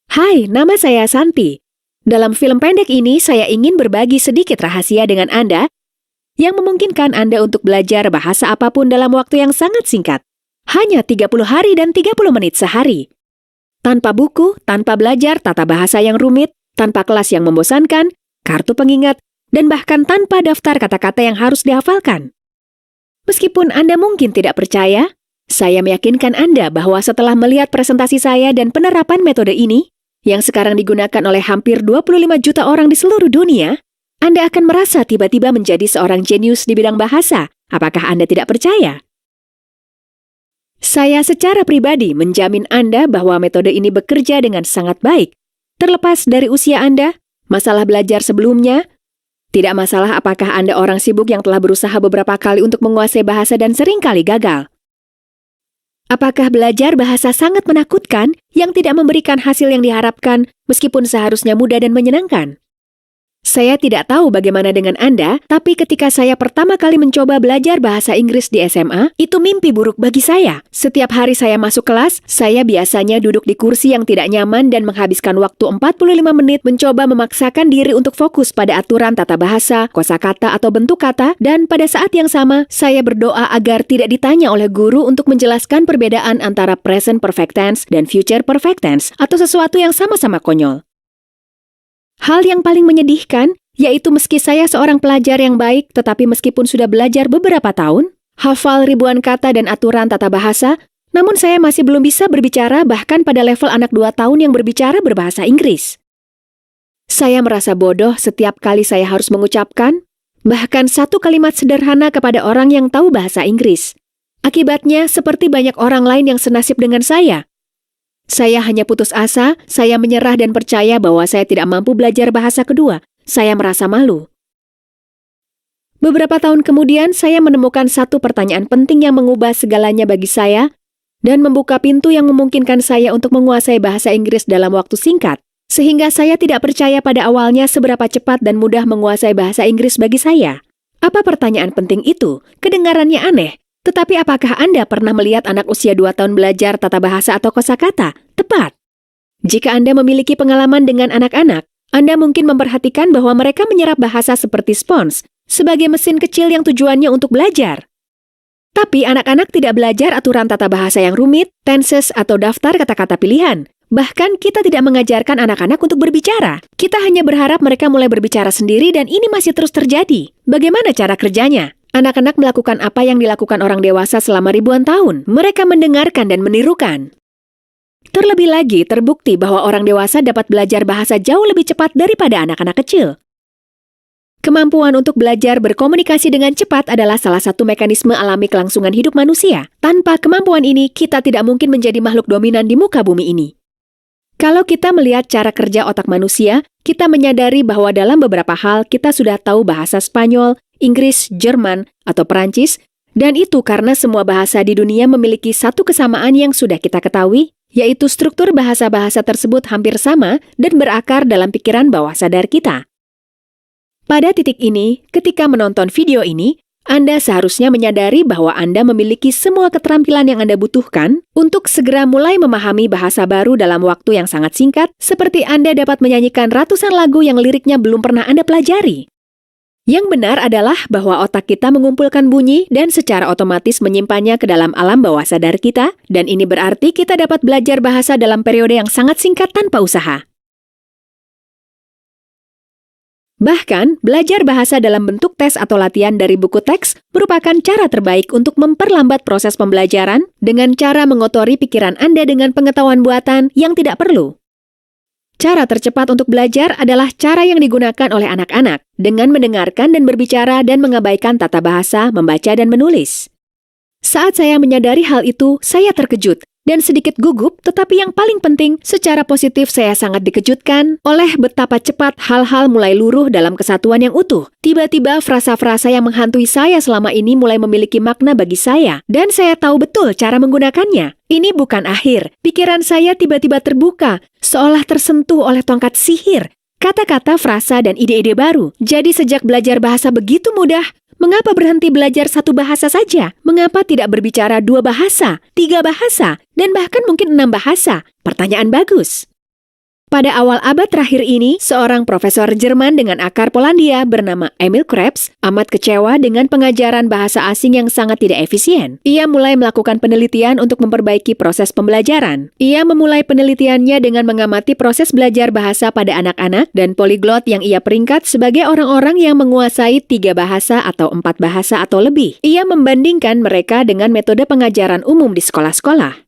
Hai, nama saya Santi. Dalam film pendek ini, saya ingin berbagi sedikit rahasia dengan Anda yang memungkinkan Anda untuk belajar bahasa apapun dalam waktu yang sangat singkat. Hanya 30 hari dan 30 menit sehari. Tanpa buku, tanpa belajar tata bahasa yang rumit, tanpa kelas yang membosankan, kartu pengingat, dan bahkan tanpa daftar kata-kata yang harus dihafalkan. Meskipun Anda mungkin tidak percaya, saya meyakinkan Anda bahwa setelah melihat presentasi saya dan penerapan metode ini, yang sekarang digunakan oleh hampir 25 juta orang di seluruh dunia, Anda akan merasa tiba-tiba menjadi seorang jenius di bidang bahasa. Apakah Anda tidak percaya? Saya secara pribadi menjamin Anda bahwa metode ini bekerja dengan sangat baik. Terlepas dari usia Anda, masalah belajar sebelumnya, tidak masalah apakah Anda orang sibuk yang telah berusaha beberapa kali untuk menguasai bahasa dan seringkali gagal. Apakah belajar bahasa sangat menakutkan yang tidak memberikan hasil yang diharapkan meskipun seharusnya mudah dan menyenangkan? Saya tidak tahu bagaimana dengan Anda, tapi ketika saya pertama kali mencoba belajar bahasa Inggris di SMA, itu mimpi buruk bagi saya. Setiap hari saya masuk kelas, saya biasanya duduk di kursi yang tidak nyaman dan menghabiskan waktu 45 menit mencoba memaksakan diri untuk fokus pada aturan tata bahasa, kosakata atau bentuk kata, dan pada saat yang sama, saya berdoa agar tidak ditanya oleh guru untuk menjelaskan perbedaan antara present perfect tense dan future perfect tense, atau sesuatu yang sama-sama konyol. Hal yang paling menyedihkan, yaitu meski saya seorang pelajar yang baik, tetapi meskipun sudah belajar beberapa tahun, hafal ribuan kata dan aturan tata bahasa, namun saya masih belum bisa berbicara bahkan pada level anak 2 tahun yang berbicara berbahasa Inggris. Saya merasa bodoh setiap kali saya harus mengucapkan, bahkan satu kalimat sederhana kepada orang yang tahu bahasa Inggris. Akibatnya, seperti banyak orang lain yang senasib dengan saya hanya putus asa, saya menyerah dan percaya bahwa saya tidak mampu belajar bahasa kedua. Saya merasa malu. Beberapa tahun kemudian, saya menemukan satu pertanyaan penting yang mengubah segalanya bagi saya dan membuka pintu yang memungkinkan saya untuk menguasai bahasa Inggris dalam waktu singkat, sehingga saya tidak percaya pada awalnya seberapa cepat dan mudah menguasai bahasa Inggris bagi saya. Apa pertanyaan penting itu? Kedengarannya aneh. Tetapi apakah Anda pernah melihat anak usia 2 tahun belajar tata bahasa atau kosakata? Tepat. Jika Anda memiliki pengalaman dengan anak-anak, Anda mungkin memperhatikan bahwa mereka menyerap bahasa seperti spons, sebagai mesin kecil yang tujuannya untuk belajar. Tapi anak-anak tidak belajar aturan tata bahasa yang rumit, tenses, atau daftar kata-kata pilihan. Bahkan kita tidak mengajarkan anak-anak untuk berbicara. Kita hanya berharap mereka mulai berbicara sendiri dan ini masih terus terjadi. Bagaimana cara kerjanya? Anak-anak melakukan apa yang dilakukan orang dewasa selama ribuan tahun. Mereka mendengarkan dan menirukan. Terlebih lagi, terbukti bahwa orang dewasa dapat belajar bahasa jauh lebih cepat daripada anak-anak kecil. Kemampuan untuk belajar berkomunikasi dengan cepat adalah salah satu mekanisme alami kelangsungan hidup manusia. Tanpa kemampuan ini, kita tidak mungkin menjadi makhluk dominan di muka bumi ini. Kalau kita melihat cara kerja otak manusia, kita menyadari bahwa dalam beberapa hal kita sudah tahu bahasa Spanyol, Inggris, Jerman, atau Perancis, dan itu karena semua bahasa di dunia memiliki satu kesamaan yang sudah kita ketahui, yaitu struktur bahasa-bahasa tersebut hampir sama dan berakar dalam pikiran bawah sadar kita. Pada titik ini, ketika menonton video ini, Anda seharusnya menyadari bahwa Anda memiliki semua keterampilan yang Anda butuhkan untuk segera mulai memahami bahasa baru dalam waktu yang sangat singkat, seperti Anda dapat menyanyikan ratusan lagu yang liriknya belum pernah Anda pelajari. Yang benar adalah bahwa otak kita mengumpulkan bunyi dan secara otomatis menyimpannya ke dalam alam bawah sadar kita, dan ini berarti kita dapat belajar bahasa dalam periode yang sangat singkat tanpa usaha. Bahkan, belajar bahasa dalam bentuk tes atau latihan dari buku teks merupakan cara terbaik untuk memperlambat proses pembelajaran dengan cara mengotori pikiran Anda dengan pengetahuan buatan yang tidak perlu. Cara tercepat untuk belajar adalah cara yang digunakan oleh anak-anak dengan mendengarkan dan berbicara dan mengabaikan tata bahasa, membaca, dan menulis. Saat saya menyadari hal itu, saya terkejut dan sedikit gugup, tetapi yang paling penting, secara positif saya sangat dikejutkan oleh betapa cepat hal-hal mulai luruh dalam kesatuan yang utuh. Tiba-tiba frasa-frasa yang menghantui saya selama ini mulai memiliki makna bagi saya, dan saya tahu betul cara menggunakannya. Ini bukan akhir. Pikiran saya tiba-tiba terbuka, seolah tersentuh oleh tongkat sihir. Kata-kata, frasa, dan ide-ide baru. Jadi sejak belajar bahasa begitu mudah, mengapa berhenti belajar satu bahasa saja? Mengapa tidak berbicara 2 bahasa, 3 bahasa, dan bahkan mungkin 6 bahasa? Pertanyaan bagus. Pada awal abad terakhir ini, seorang profesor Jerman dengan akar Polandia bernama Emil Krebs amat kecewa dengan pengajaran bahasa asing yang sangat tidak efisien. Ia mulai melakukan penelitian untuk memperbaiki proses pembelajaran. Ia memulai penelitiannya dengan mengamati proses belajar bahasa pada anak-anak dan poliglot yang ia peringkat sebagai orang-orang yang menguasai 3 bahasa atau 4 bahasa atau lebih. Ia membandingkan mereka dengan metode pengajaran umum di sekolah-sekolah.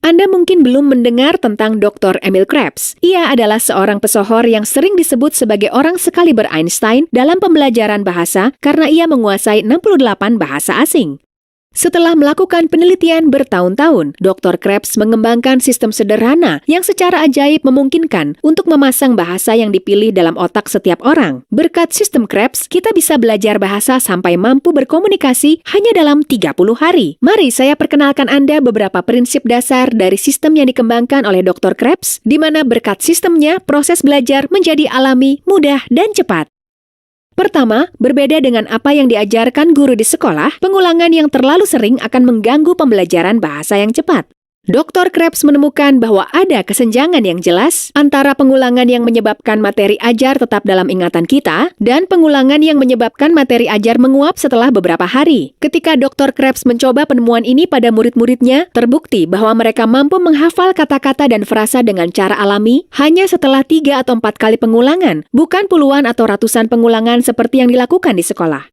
Anda mungkin belum mendengar tentang Dr. Emil Krebs. Ia adalah seorang pesohor yang sering disebut sebagai orang sekaliber Einstein dalam pembelajaran bahasa karena ia menguasai 68 bahasa asing. Setelah melakukan penelitian bertahun-tahun, Dr. Krebs mengembangkan sistem sederhana yang secara ajaib memungkinkan untuk memasang bahasa yang dipilih dalam otak setiap orang. Berkat sistem Krebs, kita bisa belajar bahasa sampai mampu berkomunikasi hanya dalam 30 hari. Mari saya perkenalkan Anda beberapa prinsip dasar dari sistem yang dikembangkan oleh Dr. Krebs, di mana berkat sistemnya, proses belajar menjadi alami, mudah, dan cepat. Pertama, berbeda dengan apa yang diajarkan guru di sekolah, pengulangan yang terlalu sering akan mengganggu pembelajaran bahasa yang cepat. Dr. Krebs menemukan bahwa ada kesenjangan yang jelas antara pengulangan yang menyebabkan materi ajar tetap dalam ingatan kita dan pengulangan yang menyebabkan materi ajar menguap setelah beberapa hari. Ketika Dr. Krebs mencoba penemuan ini pada murid-muridnya, terbukti bahwa mereka mampu menghafal kata-kata dan frasa dengan cara alami hanya setelah 3 atau 4 kali pengulangan, bukan puluhan atau ratusan pengulangan seperti yang dilakukan di sekolah.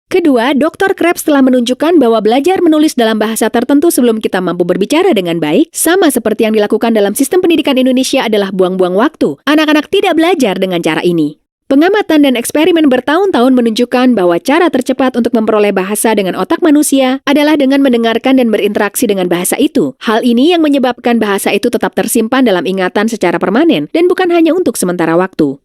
Kedua, Dr. Krebs telah menunjukkan bahwa belajar menulis dalam bahasa tertentu sebelum kita mampu berbicara dengan baik, sama seperti yang dilakukan dalam sistem pendidikan Indonesia adalah buang-buang waktu. Anak-anak tidak belajar dengan cara ini. Pengamatan dan eksperimen bertahun-tahun menunjukkan bahwa cara tercepat untuk memperoleh bahasa dengan otak manusia adalah dengan mendengarkan dan berinteraksi dengan bahasa itu. Hal ini yang menyebabkan bahasa itu tetap tersimpan dalam ingatan secara permanen dan bukan hanya untuk sementara waktu.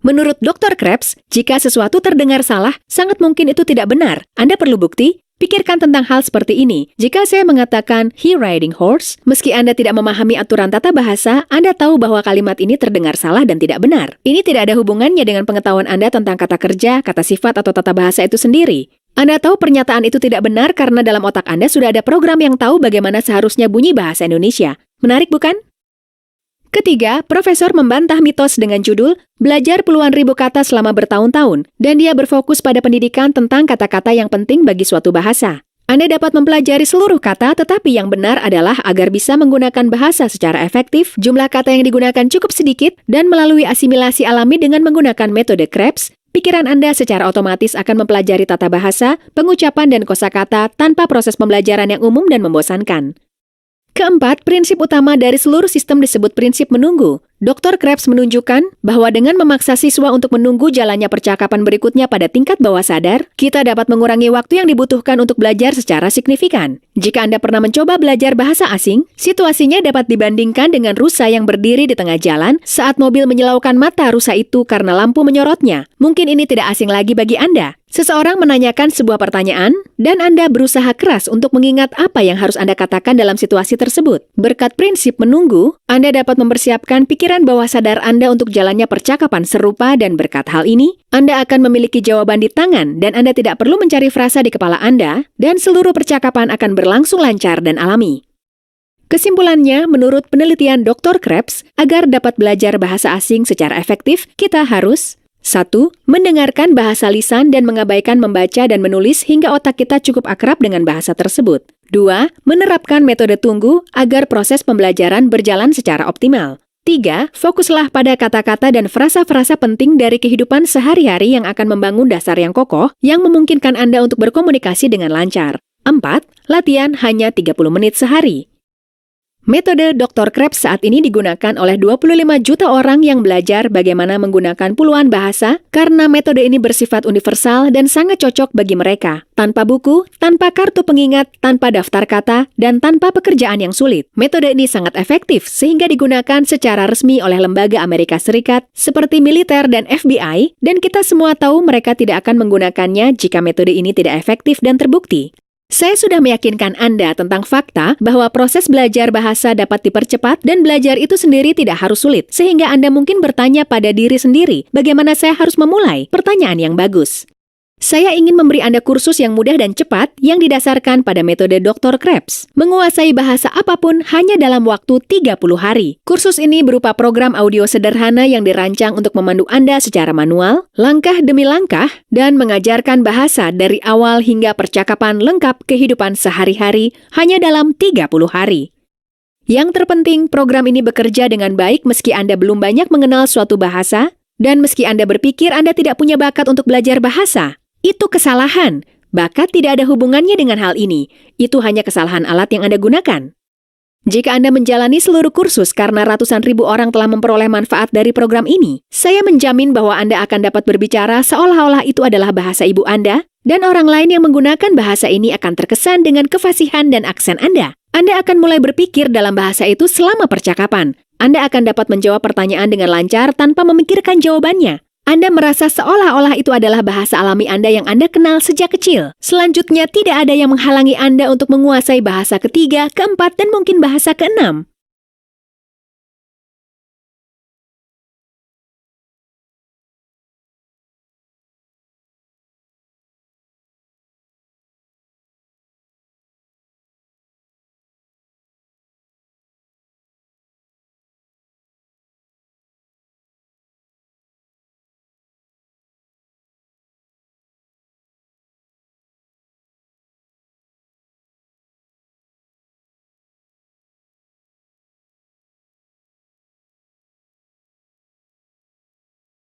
Menurut Dr. Krebs, jika sesuatu terdengar salah, sangat mungkin itu tidak benar. Anda perlu bukti? Pikirkan tentang hal seperti ini. Jika saya mengatakan he riding horse, meski Anda tidak memahami aturan tata bahasa, Anda tahu bahwa kalimat ini terdengar salah dan tidak benar. Ini tidak ada hubungannya dengan pengetahuan Anda tentang kata kerja, kata sifat, atau tata bahasa itu sendiri. Anda tahu pernyataan itu tidak benar karena dalam otak Anda sudah ada program yang tahu bagaimana seharusnya bunyi bahasa Indonesia. Menarik bukan? Ketiga, profesor membantah mitos dengan judul Belajar Puluhan Ribu Kata Selama Bertahun-tahun, dan dia berfokus pada pendidikan tentang kata-kata yang penting bagi suatu bahasa. Anda dapat mempelajari seluruh kata, tetapi yang benar adalah agar bisa menggunakan bahasa secara efektif, jumlah kata yang digunakan cukup sedikit, dan melalui asimilasi alami dengan menggunakan metode Krebs, pikiran Anda secara otomatis akan mempelajari tata bahasa, pengucapan, dan kosakata tanpa proses pembelajaran yang umum dan membosankan. Keempat, prinsip utama dari seluruh sistem disebut prinsip menunggu. Dr. Krebs menunjukkan bahwa dengan memaksa siswa untuk menunggu jalannya percakapan berikutnya pada tingkat bawah sadar, kita dapat mengurangi waktu yang dibutuhkan untuk belajar secara signifikan. Jika Anda pernah mencoba belajar bahasa asing, situasinya dapat dibandingkan dengan rusa yang berdiri di tengah jalan saat mobil menyilaukan mata rusa itu karena lampu menyorotnya. Mungkin ini tidak asing lagi bagi Anda. Seseorang menanyakan sebuah pertanyaan, dan Anda berusaha keras untuk mengingat apa yang harus Anda katakan dalam situasi tersebut. Berkat prinsip menunggu, Anda dapat mempersiapkan pikiran bawah sadar Anda untuk jalannya percakapan serupa, dan berkat hal ini, Anda akan memiliki jawaban di tangan dan Anda tidak perlu mencari frasa di kepala Anda, dan seluruh percakapan akan berlangsung lancar dan alami. Kesimpulannya, menurut penelitian Dr. Krebs, agar dapat belajar bahasa asing secara efektif, kita harus 1. Mendengarkan bahasa lisan dan mengabaikan membaca dan menulis hingga otak kita cukup akrab dengan bahasa tersebut. 2. Menerapkan metode tunggu agar proses pembelajaran berjalan secara optimal. 3. Fokuslah pada kata-kata dan frasa-frasa penting dari kehidupan sehari-hari yang akan membangun dasar yang kokoh yang memungkinkan Anda untuk berkomunikasi dengan lancar. 4. Latihan hanya 30 menit sehari. Metode Dr. Krebs saat ini digunakan oleh 25 juta orang yang belajar bagaimana menggunakan puluhan bahasa karena metode ini bersifat universal dan sangat cocok bagi mereka. Tanpa buku, tanpa kartu pengingat, tanpa daftar kata, dan tanpa pekerjaan yang sulit. Metode ini sangat efektif sehingga digunakan secara resmi oleh lembaga Amerika Serikat seperti militer dan FBI, dan kita semua tahu mereka tidak akan menggunakannya jika metode ini tidak efektif dan terbukti. Saya sudah meyakinkan Anda tentang fakta bahwa proses belajar bahasa dapat dipercepat dan belajar itu sendiri tidak harus sulit, sehingga Anda mungkin bertanya pada diri sendiri, bagaimana saya harus memulai? Pertanyaan yang bagus. Saya ingin memberi Anda kursus yang mudah dan cepat yang didasarkan pada metode Dr. Krebs. Menguasai bahasa apapun hanya dalam waktu 30 hari. Kursus ini berupa program audio sederhana yang dirancang untuk memandu Anda secara manual, langkah demi langkah, dan mengajarkan bahasa dari awal hingga percakapan lengkap kehidupan sehari-hari hanya dalam 30 hari. Yang terpenting, program ini bekerja dengan baik meski Anda belum banyak mengenal suatu bahasa, dan meski Anda berpikir Anda tidak punya bakat untuk belajar bahasa. Itu kesalahan. Bakat tidak ada hubungannya dengan hal ini. Itu hanya kesalahan alat yang Anda gunakan. Jika Anda menjalani seluruh kursus karena ratusan ribu orang telah memperoleh manfaat dari program ini, saya menjamin bahwa Anda akan dapat berbicara seolah-olah itu adalah bahasa ibu Anda, dan orang lain yang menggunakan bahasa ini akan terkesan dengan kefasihan dan aksen Anda. Anda akan mulai berpikir dalam bahasa itu selama percakapan. Anda akan dapat menjawab pertanyaan dengan lancar tanpa memikirkan jawabannya. Anda merasa seolah-olah itu adalah bahasa alami Anda yang Anda kenal sejak kecil. Selanjutnya, tidak ada yang menghalangi Anda untuk menguasai bahasa ketiga, keempat, dan mungkin bahasa keenam.